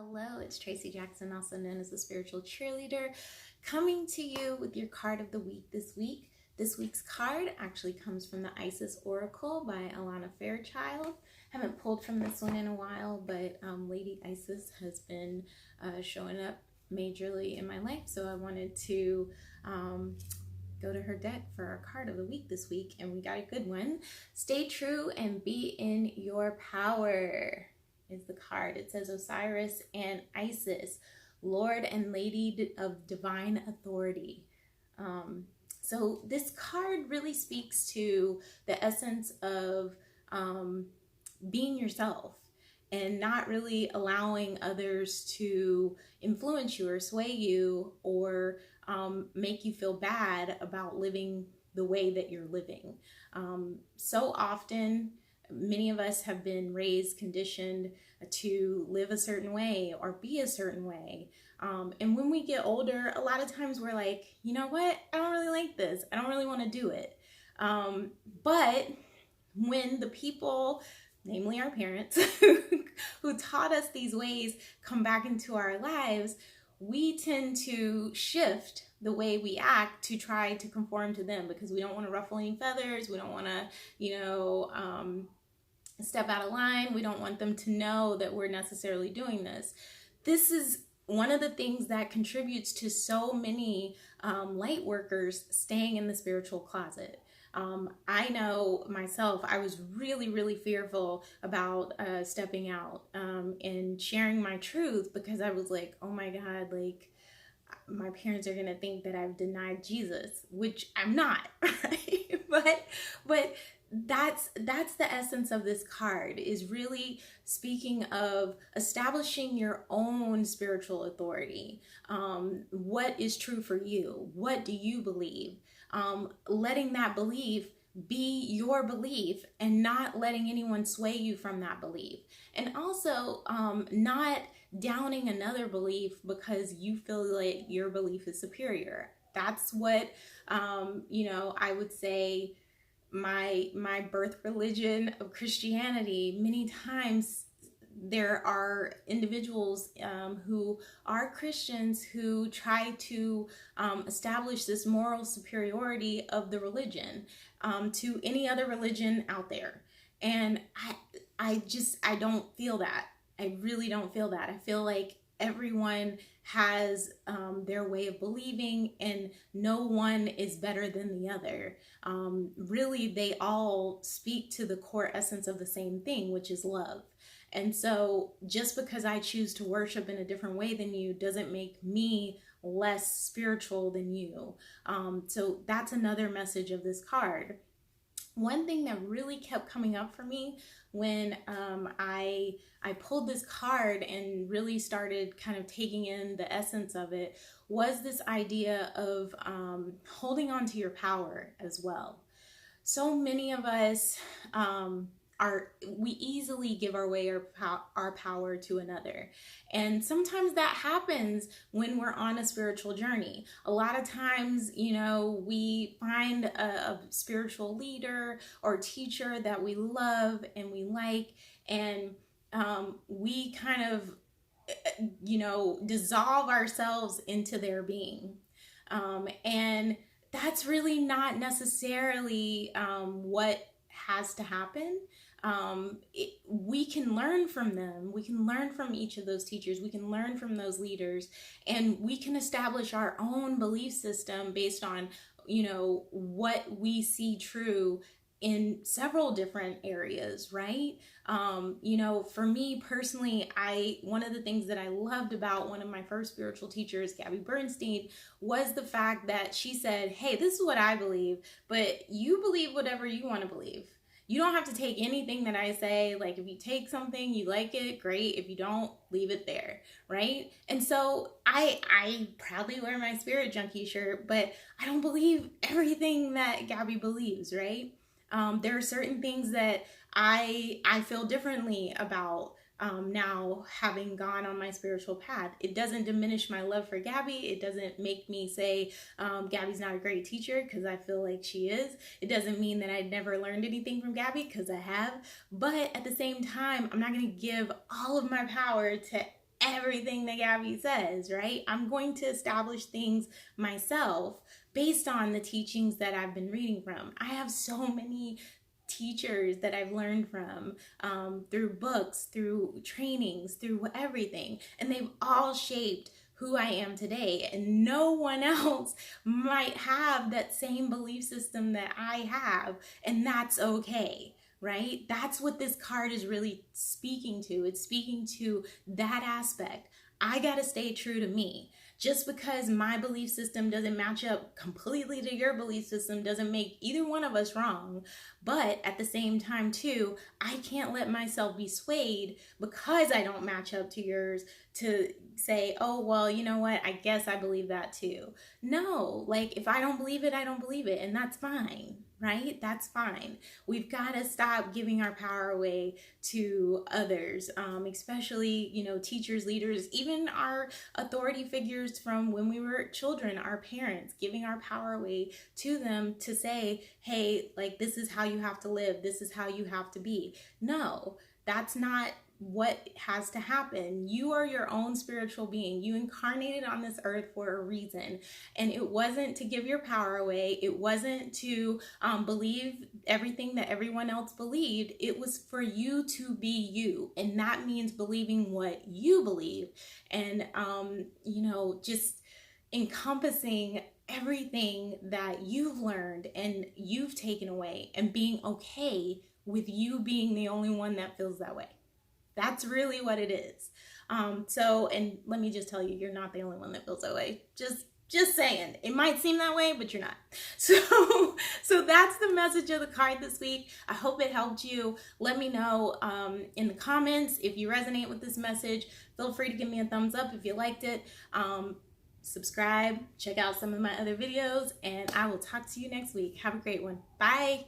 Hello, it's Tracy Jackson, also known as the Spiritual Cheerleader, coming to you with your card of the week this week. This week's card actually comes from the Isis Oracle by Alana Fairchild. Haven't pulled from this one in a while, but Lady Isis has been showing up majorly in my life, so I wanted to go to her deck for our card of the week this week, and we got a good one. Stay true and be in your power is the card. It says Osiris and Isis, Lord and Lady of Divine Authority. So this card really speaks to the essence of being yourself and not really allowing others to influence you or sway you or make you feel bad about living the way that you're living. So often, many of us have been raised, conditioned to live a certain way or be a certain way. And when we get older, a lot of times we're like, you know what? I don't really like this. I don't really want to do it. But when the people, namely our parents, who taught us these ways come back into our lives, we tend to shift the way we act to try to conform to them because we don't want to ruffle any feathers. We don't want to, step out of line. We don't want them to know that we're necessarily doing this. This is one of the things that contributes to so many light workers staying in the spiritual closet. I know myself, I was really fearful about stepping out and sharing my truth because I was like, oh my God, like my parents are gonna think that I've denied Jesus, which I'm not, right? But that's the essence of this card, is really speaking of establishing your own spiritual authority. What is true for you? What do you believe? Letting that belief be your belief and not letting anyone sway you from that belief. And also not downing another belief because you feel like your belief is superior. That's what, I would say my birth religion of Christianity. Many times there are individuals who are Christians who try to establish this moral superiority of the religion to any other religion out there. And I don't feel that. I really don't feel that. I feel like everyone has their way of believing and no one is better than the other. Really, they all speak to the core essence of the same thing, which is love. And so just because I choose to worship in a different way than you doesn't make me less spiritual than you. So that's another message of this card. One thing that really kept coming up for me when I pulled this card and really started kind of taking in the essence of it was this idea of holding on to your power as well. So many of us we easily give away our power to another. And sometimes that happens when we're on a spiritual journey. A lot of times, we find a spiritual leader or teacher that we love and we like, and we kind of, dissolve ourselves into their being. And that's really not necessarily what has to happen. We can learn from them. We can learn from each of those teachers. We can learn from those leaders, and we can establish our own belief system based on, what we see true in several different areas, right? For me personally, one of the things that I loved about one of my first spiritual teachers, Gabby Bernstein, was the fact that she said, hey, this is what I believe, but you believe whatever you want to believe. You don't have to take anything that I say. Like, if you take something, you like it, great. If you don't, leave it there, right? And so I proudly wear my Spirit Junkie shirt, but I don't believe everything that Gabby believes, right? There are certain things that I feel differently about now, having gone on my spiritual path. It doesn't diminish my love for Gabby. It doesn't make me say Gabby's not a great teacher, because I feel like she is. It doesn't mean that I never learned anything from Gabby, because I have. But at the same time, I'm not going to give all of my power to everything that Gabby says, right? I'm going to establish things myself based on the teachings that I've been reading from. I have so many teachers that I've learned from through books, through trainings, through everything, and they've all shaped who I am today. And no one else might have that same belief system that I have, and that's okay. Right? That's what this card is really speaking to. It's speaking to that aspect. I got to stay true to me. Just because my belief system doesn't match up completely to your belief system doesn't make either one of us wrong. But at the same time, too, I can't let myself be swayed because I don't match up to yours to say, oh, well, you know what? I guess I believe that too. No, like if I don't believe it, I don't believe it. And that's fine, right? That's fine. We've got to stop giving our power away to others, especially, teachers, leaders, even our authority figures from when we were children, our parents, giving our power away to them to say, hey, like, this is how you have to live. This is how you have to be. No, that's not what has to happen. You are your own spiritual being. You incarnated on this earth for a reason, and it wasn't to give your power away. It wasn't to believe everything that everyone else believed. It was for you to be you, and that means believing what you believe, and just encompassing everything that you've learned and you've taken away, and being okay with you being the only one that feels that way. That's really what it is. And let me just tell you, you're not the only one that feels that way. Just saying. It might seem that way, but you're not. So that's the message of the card this week. I hope it helped you. Let me know in the comments if you resonate with this message. Feel free to give me a thumbs up if you liked it. Subscribe, check out some of my other videos, and I will talk to you next week. Have a great one. Bye.